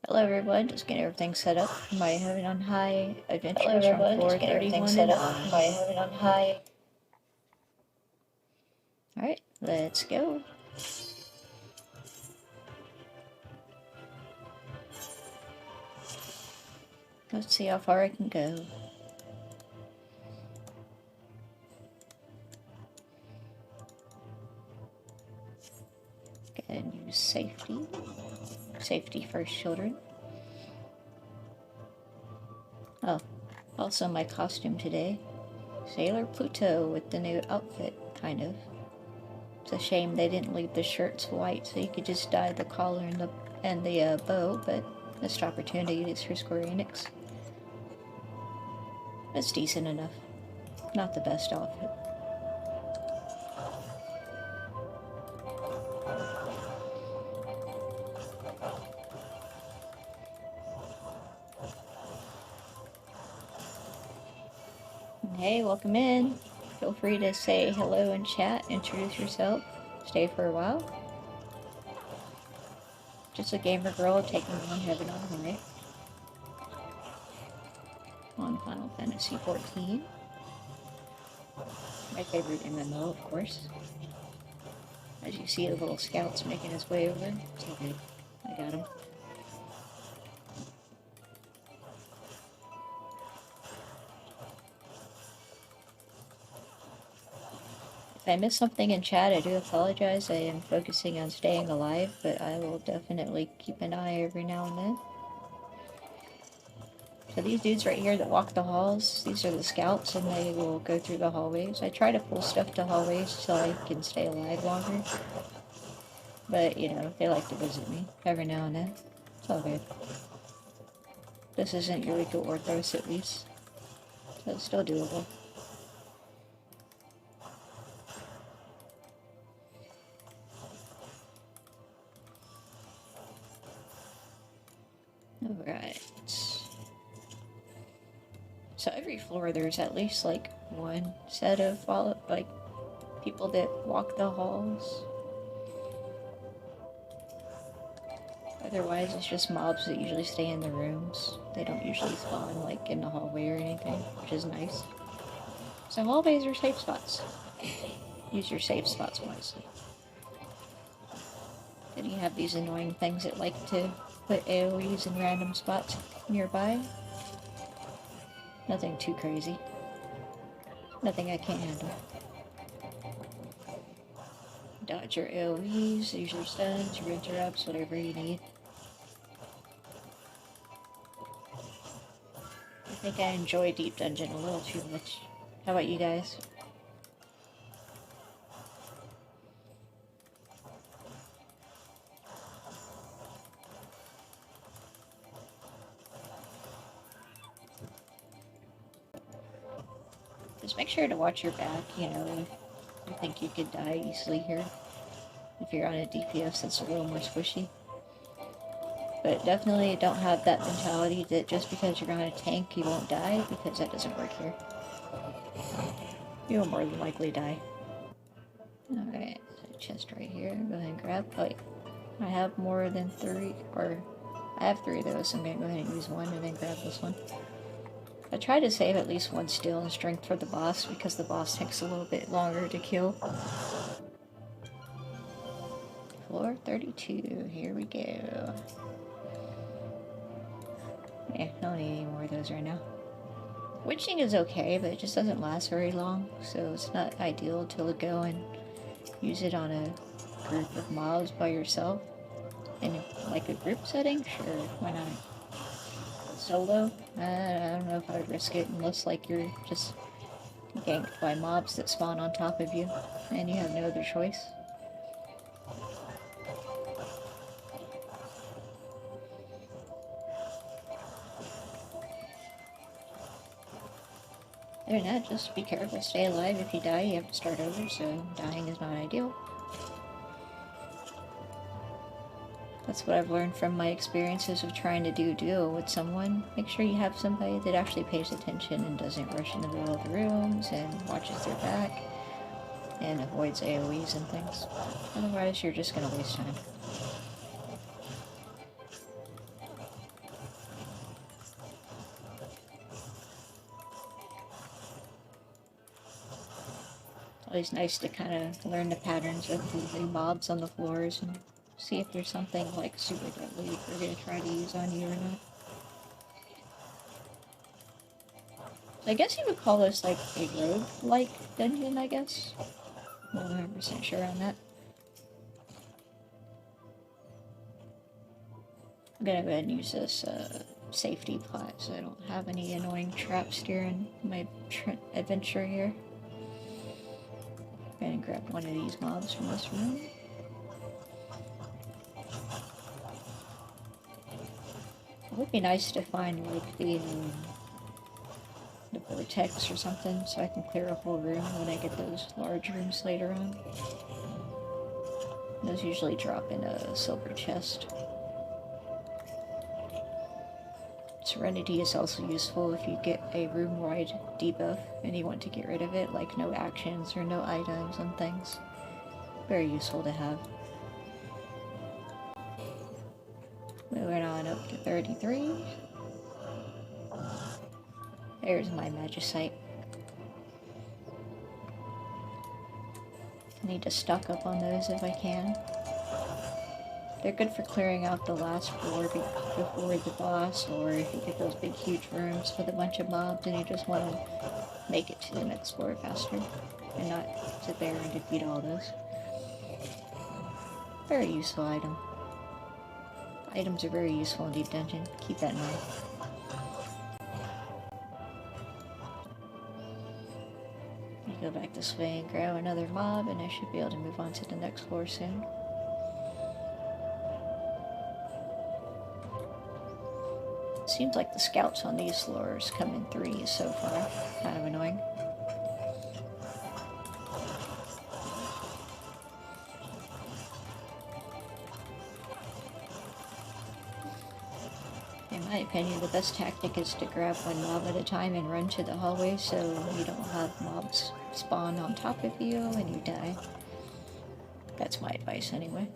Hello everyone, just getting everything set up for my Heaven on High adventures from Floor 31 and on. My Heaven on High. Alright, let's go. Let's see how far I can go. Go ahead and use safety. Safety first, children. Oh, also my costume today. Sailor Pluto with the new outfit, kind of. It's a shame they didn't leave the shirts white so you could just dye the collar and the bow, but missed opportunities for Square Enix. It's decent enough. Not the best outfit. Hey, welcome in. Feel free to say hello in chat, introduce yourself, stay for a while. Just a gamer girl taking on Heaven on High on Final Fantasy XIV. My favorite MMO, of course. As you see, the little scout's making his way over. It's all good. I got him. If I missed something in chat, I do apologize. I am focusing on staying alive, but I will definitely keep an eye every now and then. So these dudes right here that walk the halls, these are the scouts, and they will go through the hallways. I try to pull stuff to hallways so I can stay alive longer. But, you know, they like to visit me every now and then. It's all good. This isn't Eureka Orthos, at least. So it's still doable. Alright. So every floor there's at least like one set of people that walk the halls. Otherwise it's just mobs that usually stay in the rooms. They don't usually spawn like in the hallway or anything, which is nice. So hallways are safe spots. Use your safe spots wisely. Then you have these annoying things that like to put AoEs in random spots nearby. Nothing too crazy. Nothing I can't handle. Dodge your AoEs, use your stuns, your interrupts, whatever you need. I think I enjoy Deep Dungeon a little too much. How about you guys? Just make sure to watch your back, you know, I think you could die easily here. If you're on a DPS that's a little more squishy. But definitely don't have that mentality that just because you're on a tank you won't die, because that doesn't work here. You'll more than likely die. Alright, so chest right here, go ahead and grab. Oh, I have more than 3, or I have 3 of those, so I'm gonna go ahead and use one and then grab this one. I try to save at least one skill and strength for the boss, because the boss takes a little bit longer to kill. Floor 32, here we go. Yeah, don't need any more of those right now. Witching is okay, but it just doesn't last very long, so it's not ideal to go and use it on a group of mobs by yourself. In like a group setting, sure, why not? Solo? I don't know if I'd risk it unless like you're just ganked by mobs that spawn on top of you and you have no other choice. Other than that, just be careful, stay alive. If you die, you have to start over, so dying is not ideal. That's what I've learned from my experiences of trying to do a duo with someone. Make sure you have somebody that actually pays attention and doesn't rush in the middle of the rooms and watches their back and avoids AoEs and things. Otherwise, you're just gonna waste time. Always nice to kind of learn the patterns of the mobs on the floors and see if there's something like super deadly if they're going to try to use on you or not. So I guess you would call this like a rogue-like dungeon, I guess. I'm not 100% sure on that. I'm gonna go ahead and use this safety plot so I don't have any annoying traps during my adventure here. I'm gonna grab one of these mobs from this room. It would be nice to find like the vortex or something so I can clear a whole room when I get those large rooms later on. Those usually drop in a silver chest. Serenity is also useful if you get a room-wide debuff and you want to get rid of it, like no actions or no items and things. Very useful to have. Moving on up to 33. There's my magicite. I need to stock up on those if I can. They're good for clearing out the last floor before the boss, or if you get those big huge rooms with a bunch of mobs and you just want to make it to the next floor faster and not sit there and defeat all those. Very useful item. Items are very useful in Deep Dungeon. Keep that in mind. Go back this way and grab another mob, and I should be able to move on to the next floor soon. Seems like the scouts on these floors come in threes so far. Kind of annoying. In my opinion, the best tactic is to grab one mob at a time and run to the hallway so you don't have mobs spawn on top of you and you die. That's my advice anyway.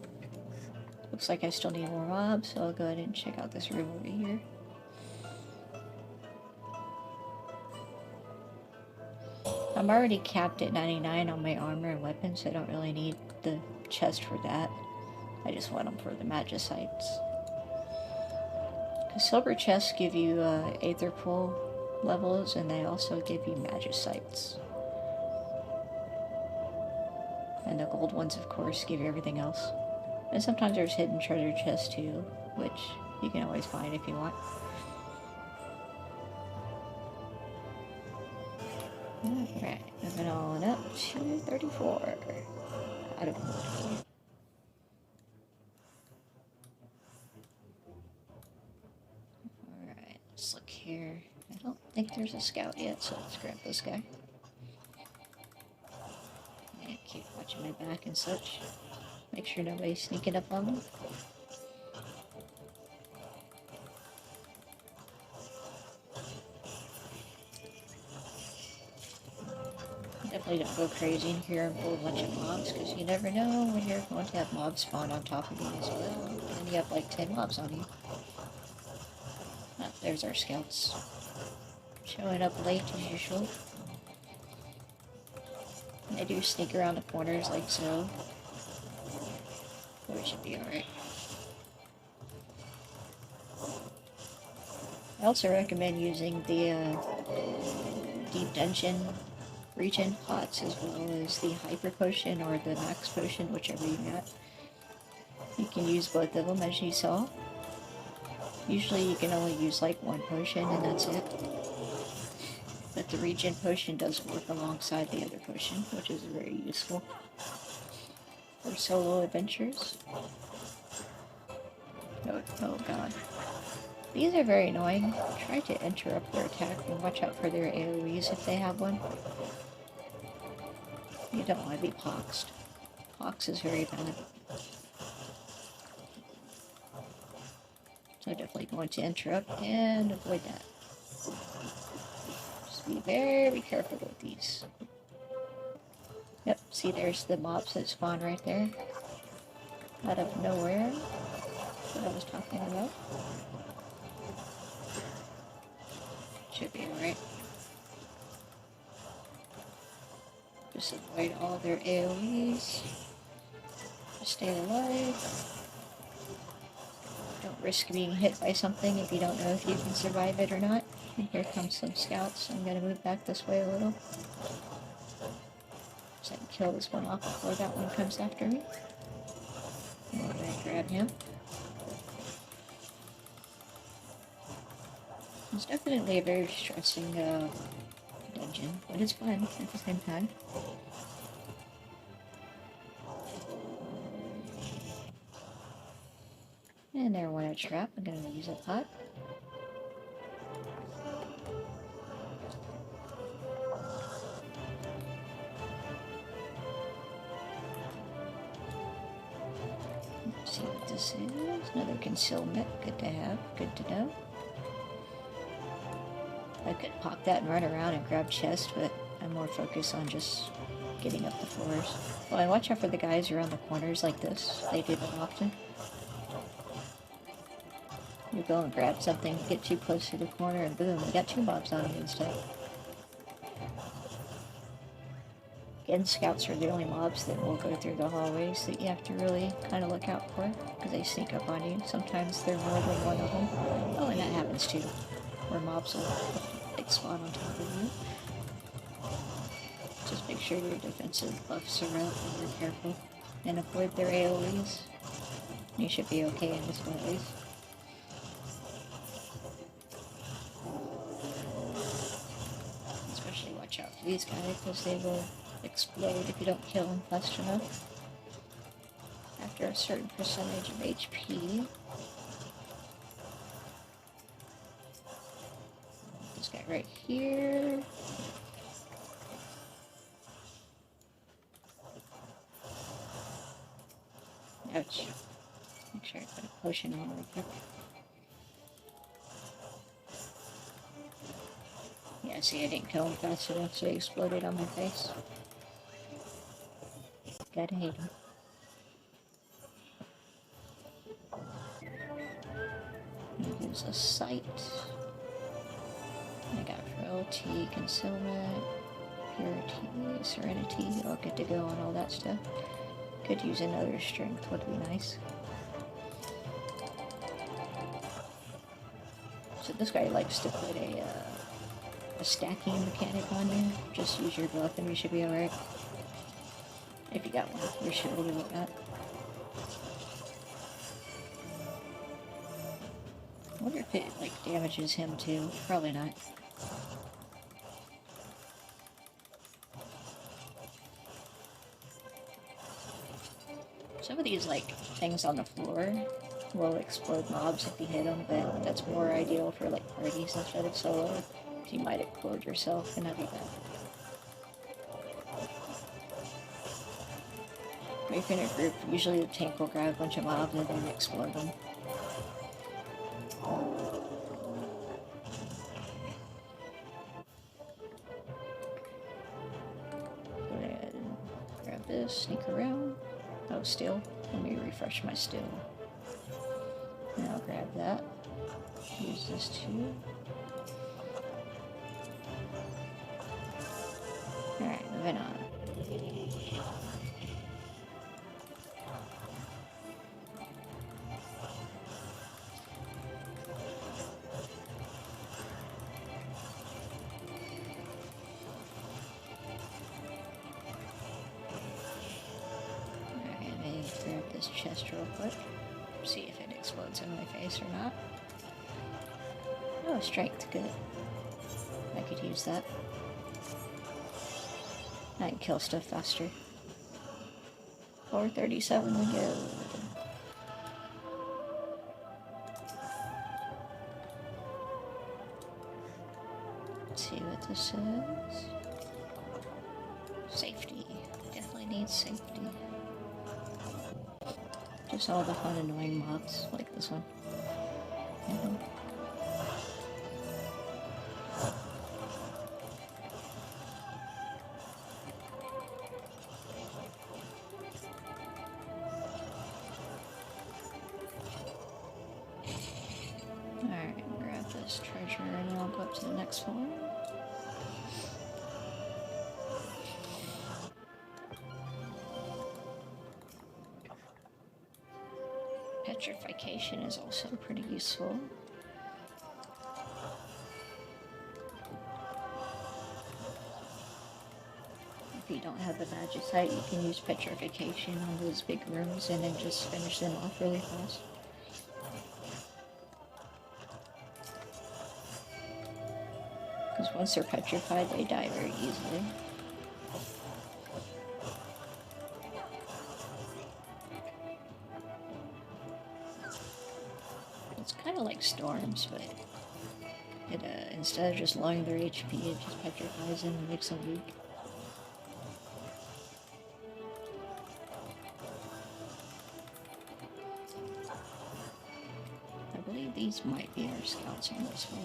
Looks like I still need more mobs, so I'll go ahead and check out this room over here. I'm already capped at 99 on my armor and weapons, so I don't really need the chest for that. I just want them for the magicites. The silver chests give you Aether Pool levels, and they also give you magicites. And the gold ones, of course, give you everything else. And sometimes there's hidden treasure chests too, which you can always find if you want. Alright, moving on up to 34. Out of 40. Alright, let's look here. I don't think there's a scout yet, so let's grab this guy. And keep watching my back and such. Make sure nobody's sneaking up on me. Definitely don't go crazy in here and pull a bunch of mobs, because you never know when you're going to have mobs spawn on top of you as well. And you have like 10 mobs on you. Oh, there's our scouts. Showing up late as usual. And I do sneak around the corners like so. But we should be alright. I also recommend using the Deep Dungeon regen pots as well as the Hyper Potion or the Max Potion, whichever you got. You can use both of them as you saw. Usually you can only use like one potion and that's it. But the regen potion does work alongside the other potion, which is very useful for solo adventures. Oh god. These are very annoying. Try to interrupt their attack and watch out for their AoEs if they have one. You don't want to be poxed. Pox is very bad. So I'm definitely going to interrupt and avoid that. Just be very careful with these. Yep, see there's the mobs that spawn right there. Out of nowhere. That's what I was talking about. Should be alright. Just avoid all their AoEs. Stay alive. Don't risk being hit by something if you don't know if you can survive it or not. And here comes some scouts. I'm gonna move back this way a little. So I can kill this one off before that one comes after me. And I'm gonna grab him. It's definitely a very stressing dungeon, but it's fun at the same time. And there went a trap. I'm gonna use a pot. Let's see what this is. Another concealment. Good to have. Good to know. I could pop that and run around and grab chests, but I'm more focused on just getting up the floors. Well, and watch out for the guys around the corners like this. They do that often. You go and grab something, get too close to the corner, and boom, you got two mobs on you instead. Again, scouts are the only mobs that will go through the hallways that you have to really kind of look out for, because they sneak up on you. Sometimes they're more than one of them. Oh, and that happens too, where mobs will like spawn on top of you. Just make sure your defensive buffs are up and you're careful, and avoid their AoEs. You should be okay in this one at least. Especially watch out for these guys, because they will explode if you don't kill them fast enough. After a certain percentage of HP. This guy right here. Ouch. Make sure I put a potion on real quick. Yeah, see, I didn't kill him fast enough, so he exploded on my face. Gotta hate him. Use a sight. I got frailty, concealment, purity, serenity, all good to go on all that stuff. Could use another strength, would be nice. So this guy likes to put a stacking mechanic on you. Just use your buff and you should be alright. If you got one, your shield or whatnot. I wonder if it like damages him too. Probably not. Some of these like things on the floor will explode mobs if you hit them, but that's more ideal for like parties instead of solo. You might explode yourself and that'd be bad. If you're in a group, usually the tank will grab a bunch of mobs and then explode them. Go ahead and grab this, sneak around. Oh, steel. Let me refresh my steel. And I'll grab that. Use this too. Alright, moving on. Alright, let me grab this chest real quick. See if it explodes in my face or not. Oh, strength, good. I could use that. I can kill stuff faster. 437 we go. Let's see what this is. Safety. Definitely need safety. Just all the fun annoying mobs like this one. Alright, grab this treasure and then I'll go up to the next floor. Petrification is also pretty useful. If you don't have the magicite, you can use petrification on those big rooms and then just finish them off really fast. Because once they're petrified, they die very easily. It's kind of like storms, but it instead of just lowering their HP, it just petrifies them and makes them weak. I believe these might be our scouts on this floor.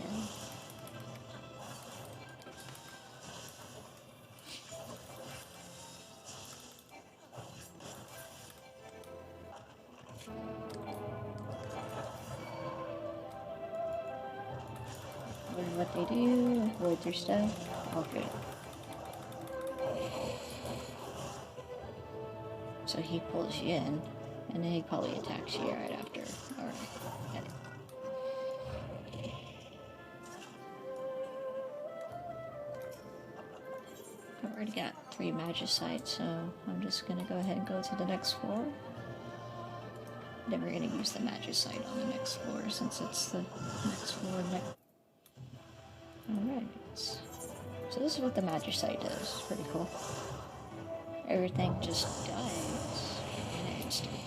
What they do, avoid their stuff. Okay. So he pulls you in, and then he probably attacks you right after. Alright, got it. I've already got 3 magicites, so I'm just gonna go ahead and go to the next floor. Then we're gonna use the magicite on the next floor since it's the next floor. Alright, so this is what the magicite does. It's pretty cool. Everything just dies in an instant.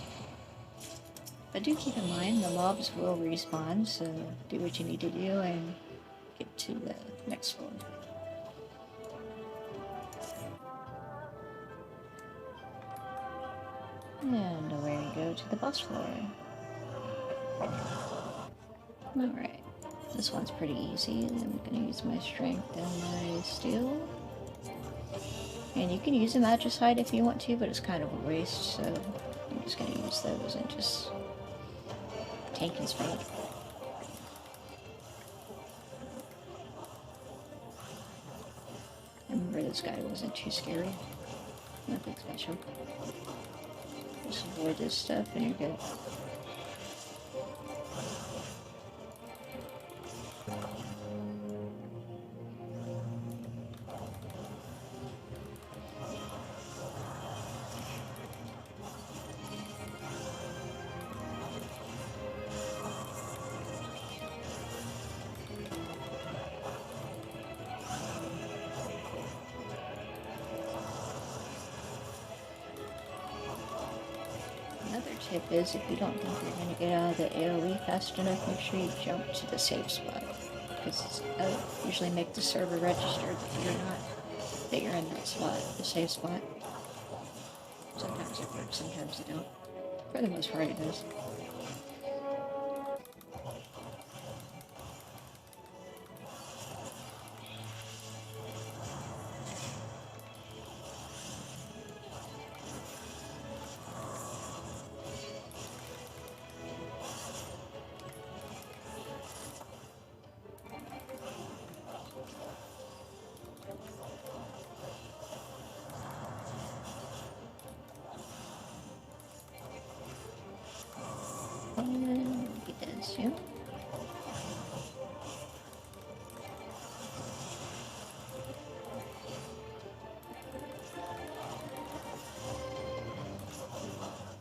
But do keep in mind, the mobs will respawn, so do what you need to do and get to the next floor. And away we go to the boss floor. Alright. This one's pretty easy, and I'm gonna use my strength and my steel. And you can use a magicite if you want to, but it's kind of a waste, so I'm just gonna use those and just tank and speed. Remember, this guy wasn't too scary. Nothing special. Just avoid this stuff and you're good. Tip is, if you don't think you're going to get out of the AoE fast enough, make sure you jump to the safe spot, because it'll usually make the server register that you're in that spot, the safe spot. Sometimes it works, sometimes it don't. For the most part, it does. And get that soon.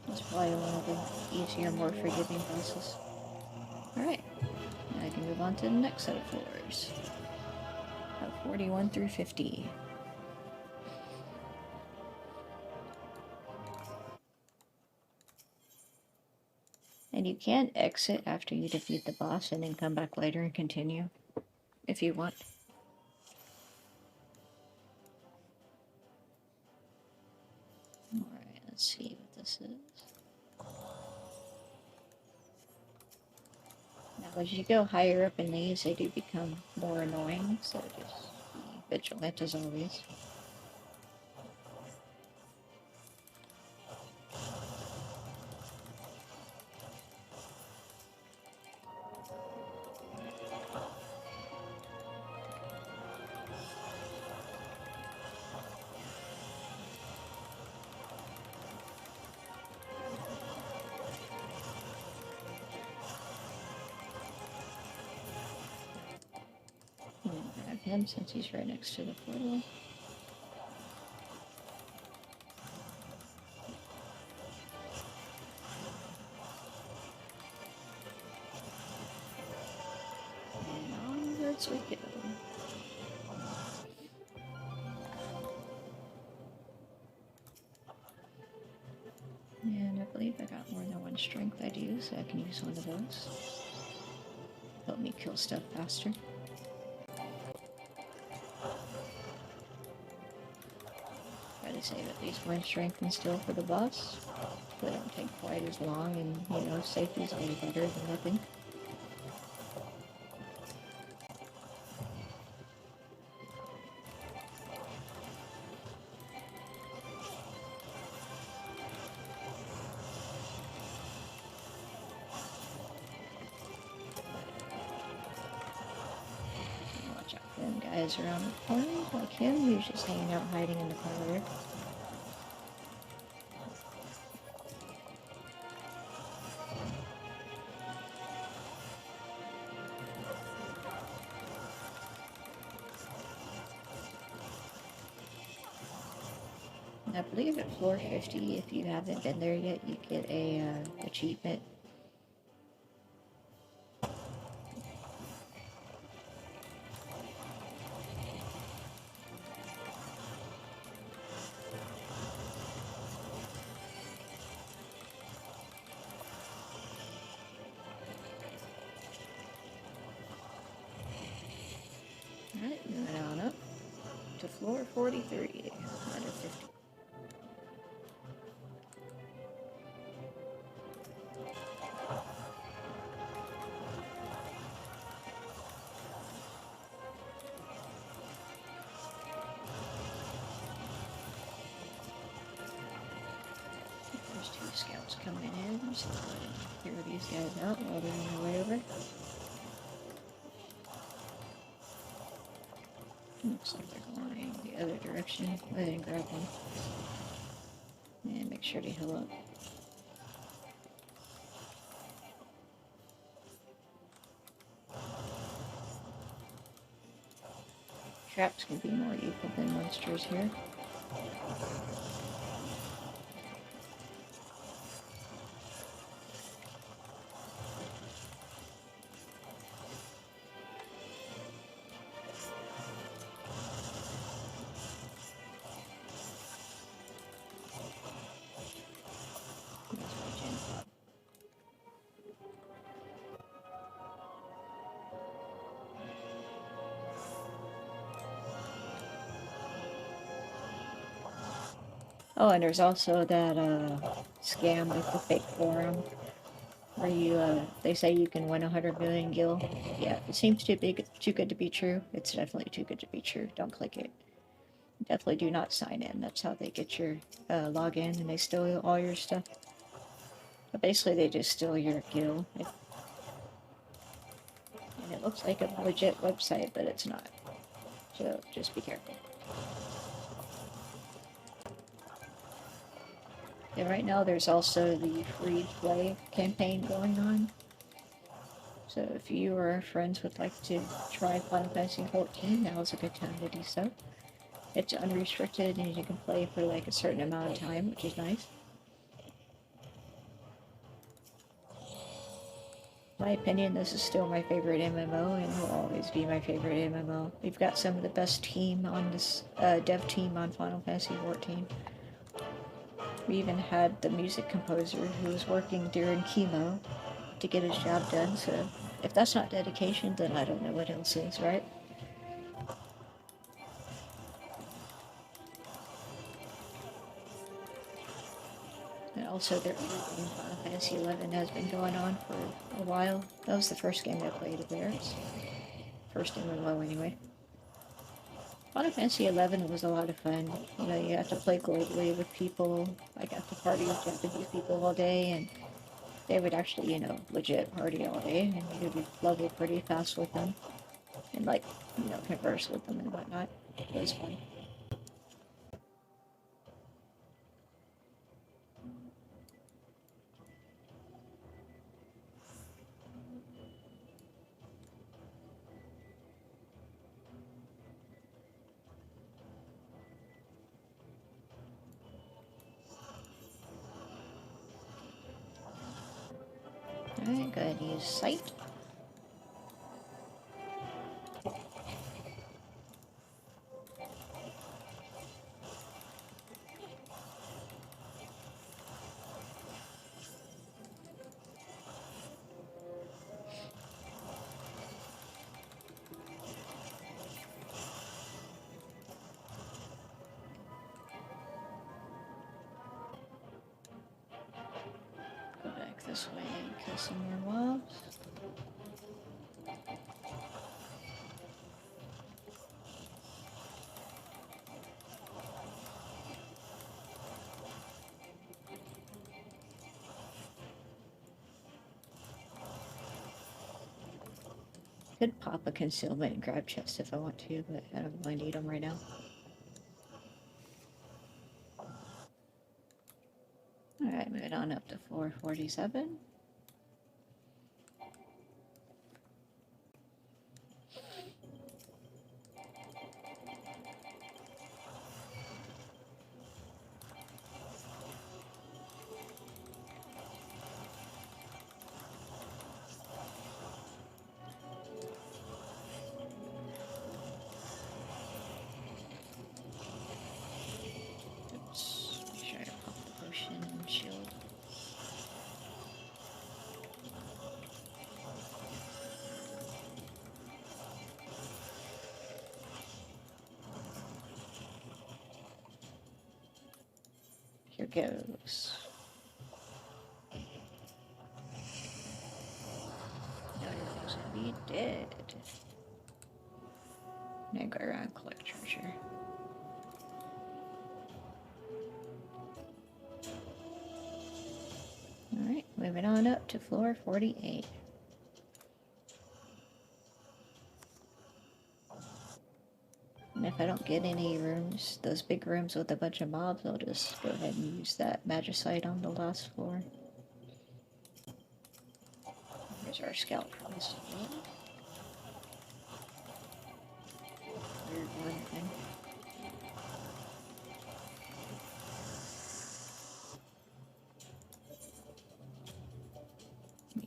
That's probably one of the easier, more forgiving bosses. Alright, now I can move on to the next set of floors. 41 through 50. And you can exit after you defeat the boss and then come back later and continue, if you want. Alright, let's see what this is. Now as you go higher up in these, they do become more annoying, so just be vigilant as always. him since he's right next to the portal. And onwards we go. And I believe I got more than one strength I do, so I can use one of those. Help me kill stuff faster. Try to save at least one strength and skill for the boss. They don't take quite as long, and you know, safety's always better than nothing. Watch out for them guys around the corner, like him, who's just hanging out hiding in the corner. I believe at floor 50, if you haven't been there yet, you get a achievement. Alright, moving on up to floor 43, under 50. There's two scouts coming in, so go ahead and clear these guys out while they're on their way over. Looks like they're going the other direction. Go ahead and grab one. And make sure to heal up. Traps can be more evil than monsters here. Oh, and there's also that scam with the fake forum where you they say you can win 100 million gil. Yeah, if it seems too good to be true, it's definitely too good to be true. Don't click it. Definitely do not sign in. That's how they get your login, and they steal all your stuff. But basically, they just steal your gil. And it looks like a legit website, but it's not. So just be careful. And right now there's also the free play campaign going on. So if you or friends would like to try Final Fantasy XIV, now is a good time to do so. It's unrestricted and you can play for like a certain amount of time, which is nice. In my opinion, this is still my favorite MMO and will always be my favorite MMO. We've got some of the best team on this dev team on Final Fantasy XIV. We even had the music composer who was working during chemo to get his job done, so if that's not dedication, then I don't know what else is, right? And also their other game, Final Fantasy XI, has been going on for a while. That was the first game I played of theirs. First MMO anyway. Final Fantasy XI was a lot of fun. You know, you have to play globally with people. I got to party with Japanese people all day, and they would actually, you know, legit party all day, and you would level pretty fast with them. And, like, you know, converse with them and whatnot. It was fun. Alright, go ahead and use sight. Go back this way and kill some more mobs. Could pop a concealment and grab chest if I want to, but I don't really need them right now. Alright, moving on up to floor 47. Oops, make sure I pop the potion and shield. Here goes. No, you're gonna be dead. Now go around and collect treasure. Alright, moving on up to floor 48. And if I don't get any rooms, those big rooms with a bunch of mobs, I'll just go ahead and use that magicite on the last floor. Here's our scout from this floor. Weird one thing.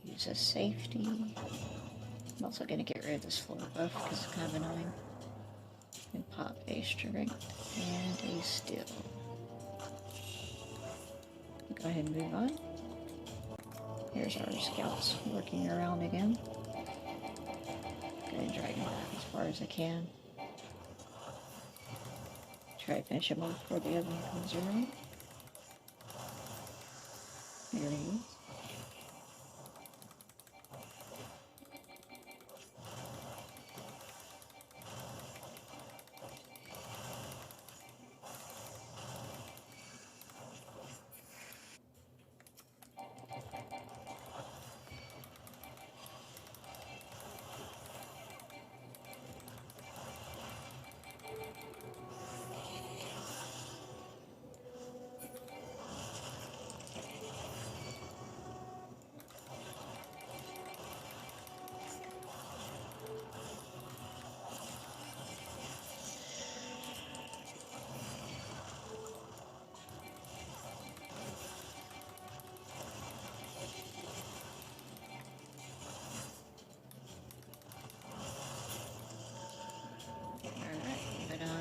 Use a safety. I'm also going to get rid of this floor buff because it's kind of annoying. And pop a strength and a steel. Go ahead and move on. Here's our scouts working around again. Go ahead and drag him back as far as I can. Try to finish him off before the other one comes around. There he is.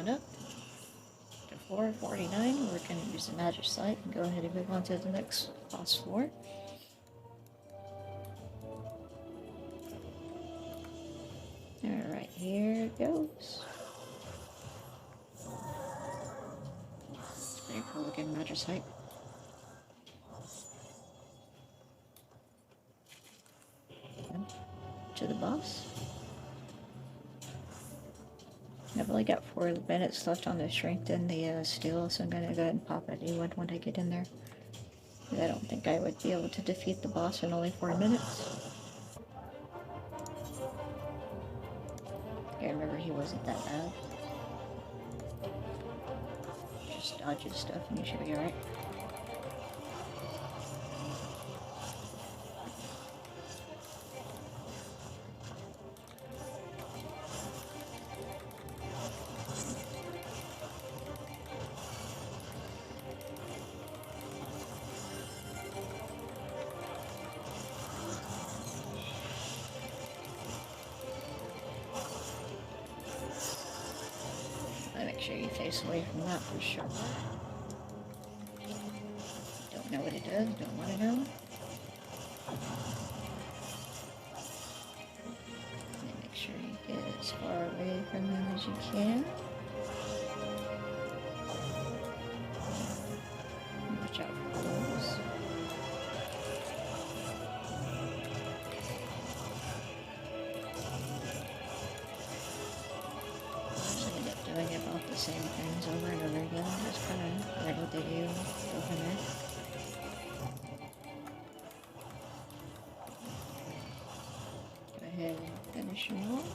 Up to floor 49. We're going to use the magic sight and go ahead and move on to the next boss floor. Alright, here it goes. It's pretty cool looking magic sight. To the boss. I've only got 4 minutes left on the strength and the steel, so I'm going to go ahead and pop a new one when I get in there. I don't think I would be able to defeat the boss in only 4 minutes. I remember he wasn't that bad. Just dodge his stuff and you should be alright. sure you face away from that for sure. Don't know what it does, don't want to know. And make sure you get as far away from them as you can. Watch out for those. Doing about the same things over and over again, just kind of learn what they do, go from there. Go ahead and finish them off.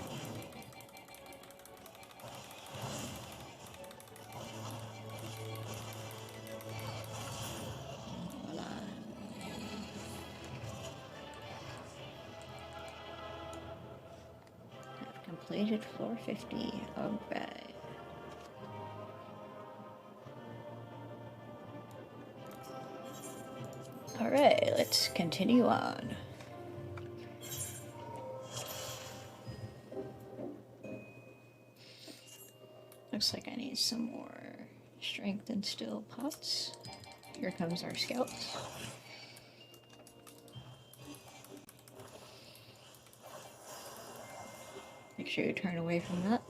Voila. I've completed floor 50. Alright. Alright, let's continue on. Looks like I need some more strength and steel pots. Here comes our scouts. Make sure you turn away from that.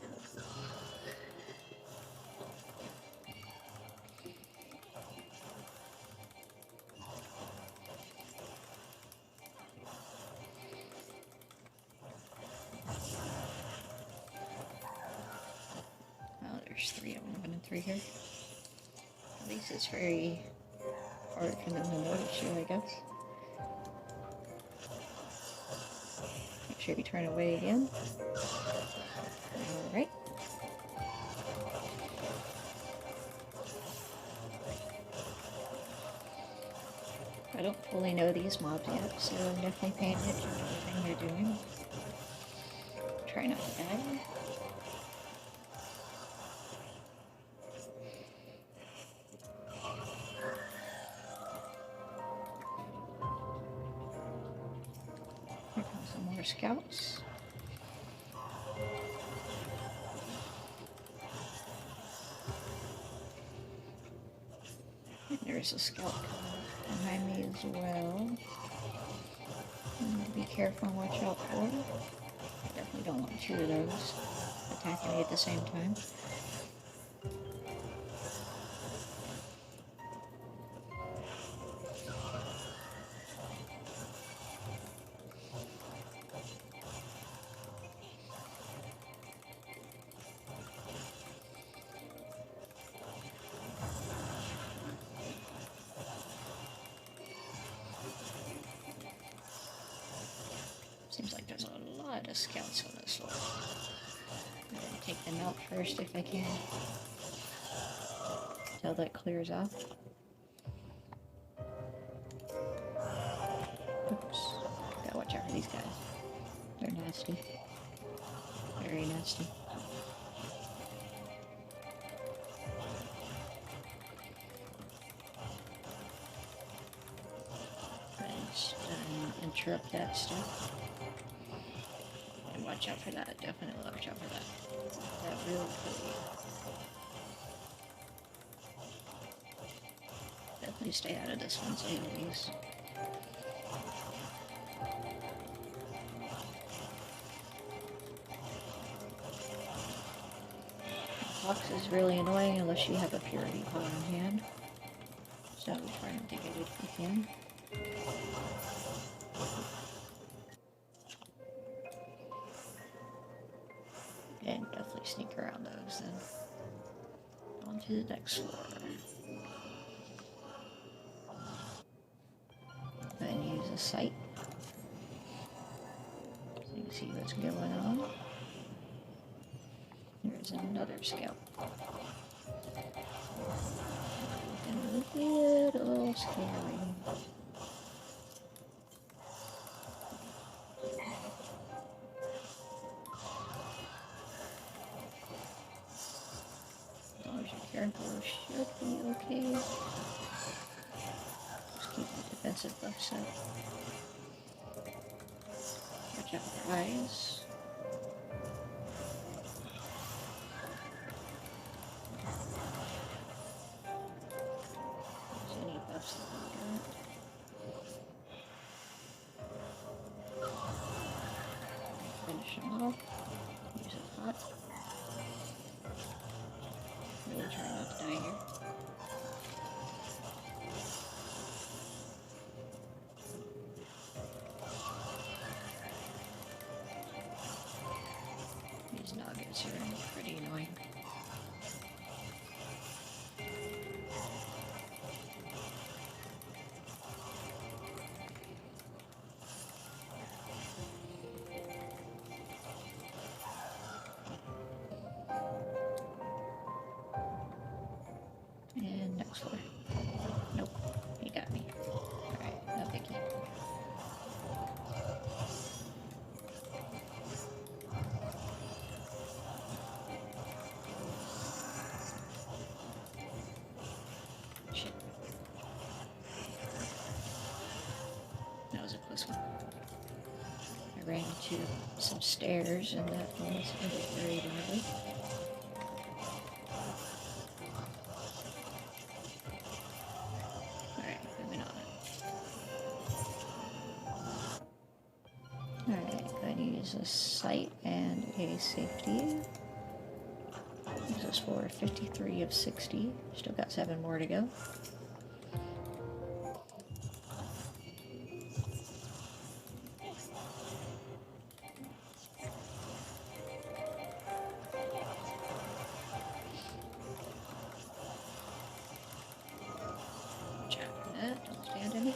There's 3 of them, 1 and 3 here. At least it's very hard for them to notice you, I guess. Make sure you turn away again. Alright. I don't fully know these mobs yet, so I'm definitely paying attention to everything they're doing. Try not to die. Some more scouts. There's a scout behind me as well. I need to be careful and watch out for. I definitely don't want 2 of those attacking me at the same time. Seems like there's a lot of scouts on this floor. I'm gonna take them out first if I can. Until that clears off. Oops. Gotta watch out for these guys. They're nasty. Very nasty. Let's interrupt that stuff. And watch out for that. Definitely watch out for that. That real quick. Definitely stay out of this one's enemies. Fox is really annoying unless you have a purity pot in hand. So try not to get it if you can. And definitely sneak around those then. On to the next floor. Then use a sight. So you can see what's going on. There's another scout. Looking a little scary. As long as you're careful, should be okay. Just keep the defensive buffs up. Watch out for eyes. Shut off. Use a hot. Really try not to die here. These nuggets are pretty annoying. And next floor. Nope, he got me. Alright, no biggie. Shit. That was a close one. I ran into some stairs and that was very lively. Alright, moving on. Alright, going to use a sight and a safety. This is for 53 of 60. Still got 7 more to go. Don't stand in it.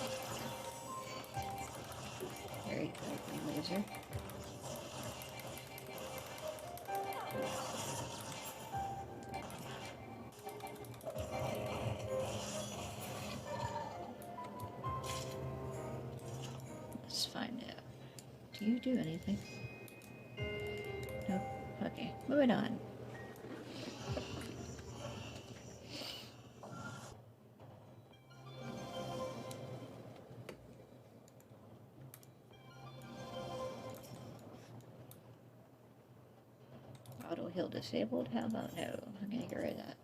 Very good laser. Let's find out. Do you do anything? Nope. Okay, moving on. Auto heal disabled? How about no? I'm gonna get rid of that.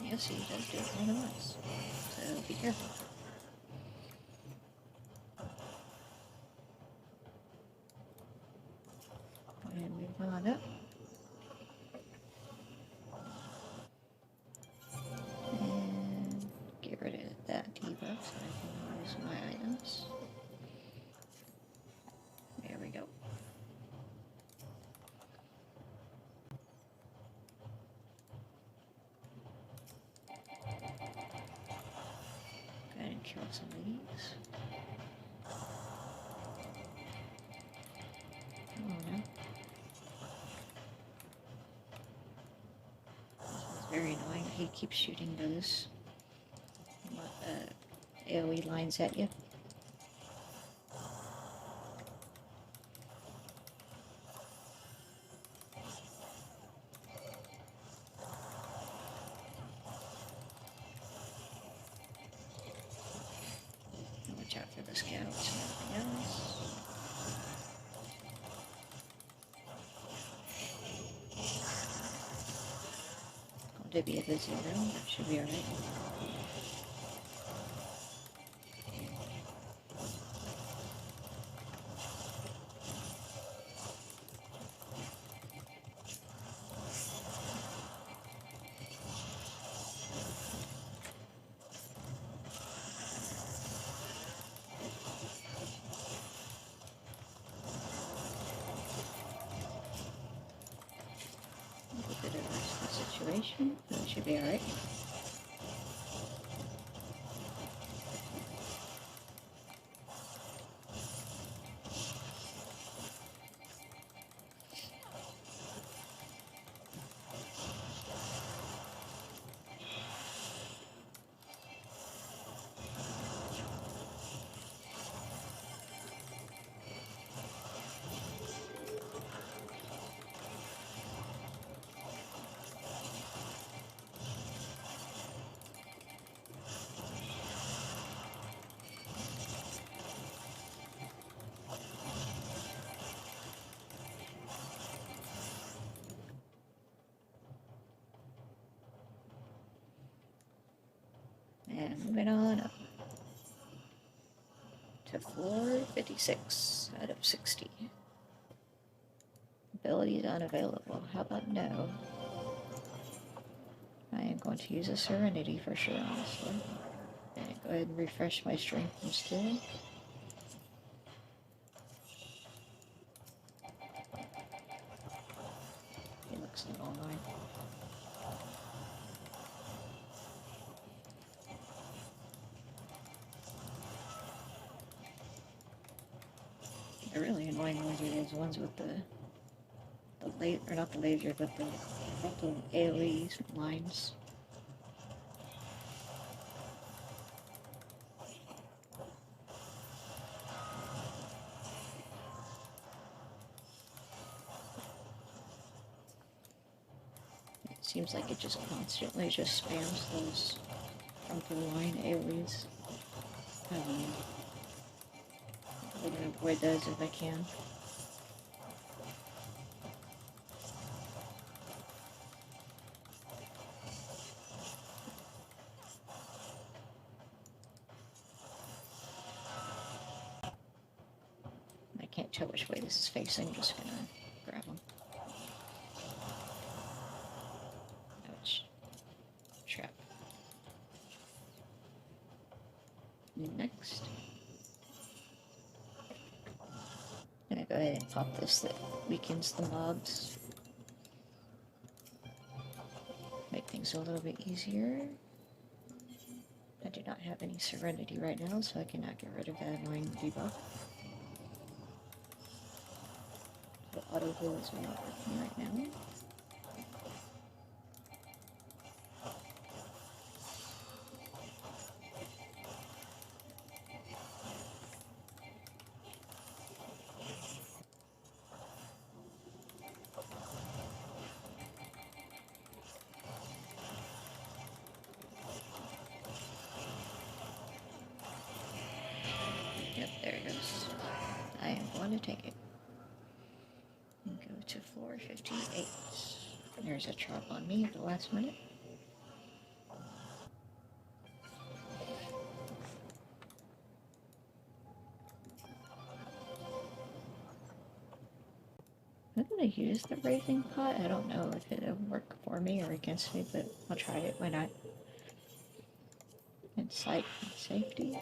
Yes, he does do it more than once. So be careful. And move on up. And get rid of that debuff so I can use my items. There we go. Go ahead and kill some of these. Oh no. This is very annoying. He keeps shooting those AoE lines at you. Watch out for the scouts and everything else. Going to be a busy room, that should be alright. A bit of a situation, but it should be alright. Moving on up to floor 56 out of 60. Abilities unavailable. How about no? I am going to use a Serenity for sure on this one. And go ahead and refresh my strength instead. It looks a little annoying. They're really annoying ones are those ones with the laser, or not the laser, but the frontal AoE lines. It seems like it just constantly just spams those frontal line AoEs. I'm gonna avoid those if I can. I can't tell which way this is facing, I'm just gonna grab them. Ouch. Trap. Next. I'm gonna go ahead and pop this that weakens the mobs. Make things a little bit easier. I do not have any Serenity right now, so I cannot get rid of that annoying debuff. The auto heal is not working right now. Yep, there it goes. I am going to take it. And go to floor 58. There's a trap on me at the last minute. I'm gonna use the Raving Pot. I don't know if it'll work for me or against me, but I'll try it. Why not? And sight and safety.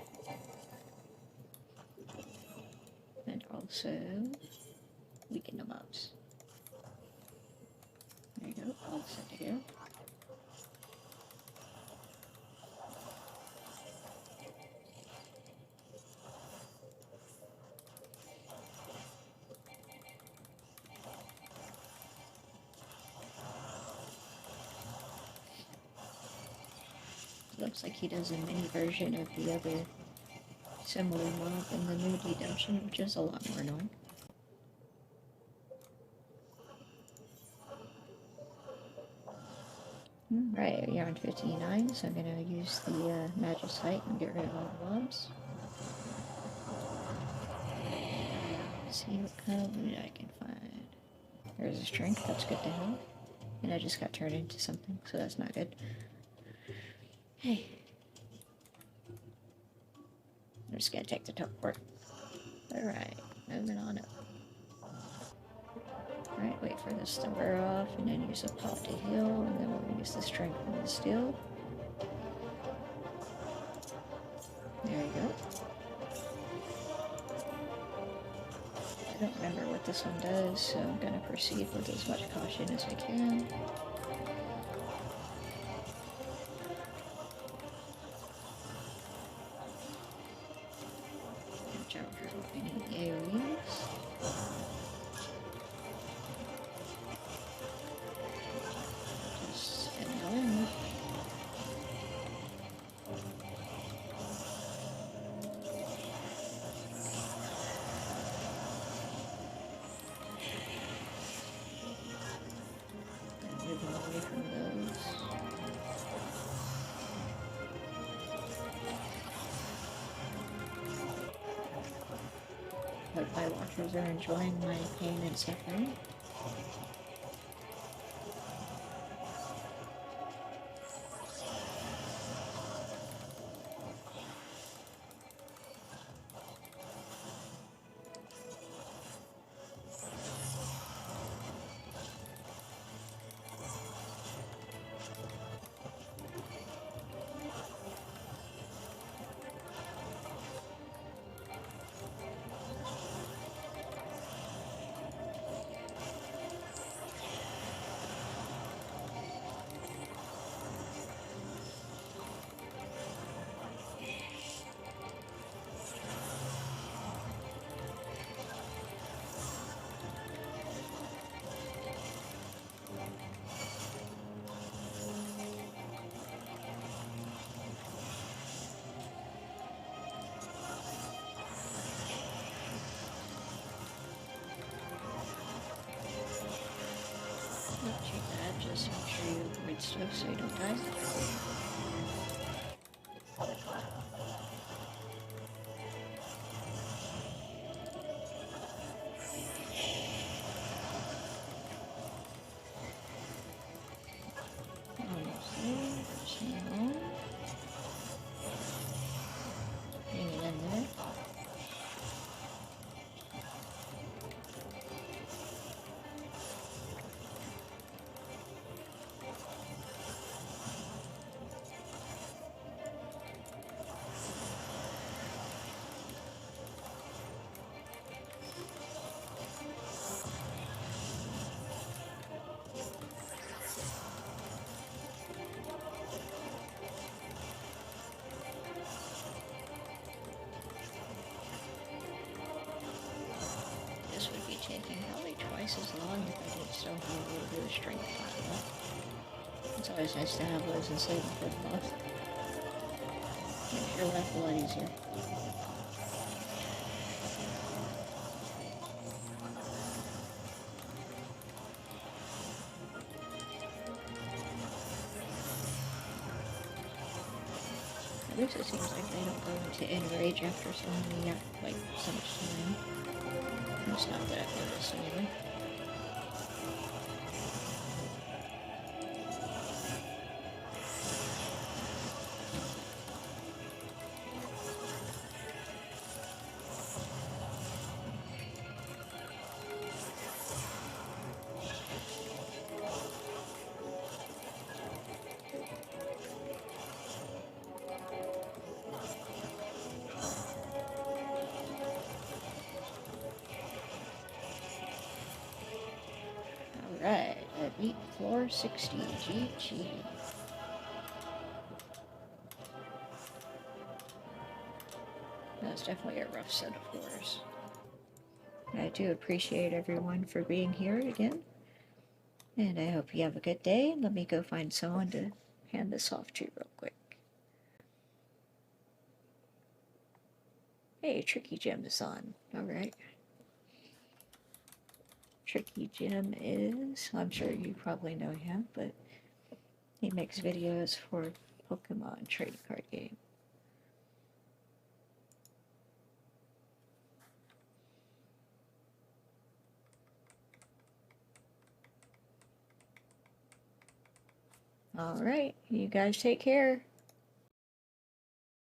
And also weaken the mobs. There you go, all set to go. Looks like he does a mini version of the other similar mob in the new Redemption, which is a lot more annoying. Right, we are on 59, so I'm gonna use the Magicite and get rid of all the mobs. See what kind of loot I can find. There's a strength, that's good to have. And I just got turned into something, so that's not good. Hey. I'm just gonna take the teleport. Alright, moving on up. Alright, wait for this to wear off, and then use a pop to heal, and then we'll use the strength and the steel. There you go. I don't remember what this one does, so I'm gonna proceed with as much caution as I can. Watch out for any AoEs. Just annoying. Moving away from those. Hope my watchers are enjoying my pain and suffering. Not too bad, just make sure you avoid stuff so you don't die. Almost there, there's more. Hang it in there. This would be taking probably twice as long if I didn't still have a little bit of strength pile up. It's always nice to have those instead of the buff. Makes your life a lot easier. At least it seems like they don't go into enrage after so many, like, so much time. It's not that I've noticed anyway. Alright, I beat floor 60, GG. That was definitely a rough set of floors. I do appreciate everyone for being here again. And I hope you have a good day. Let me go find someone to hand this off to real quick. Hey, Tricky Jim is on. Alright. Tricky Jim is, I'm sure you probably know him, but he makes videos for Pokemon trading card game. Alright, you guys take care.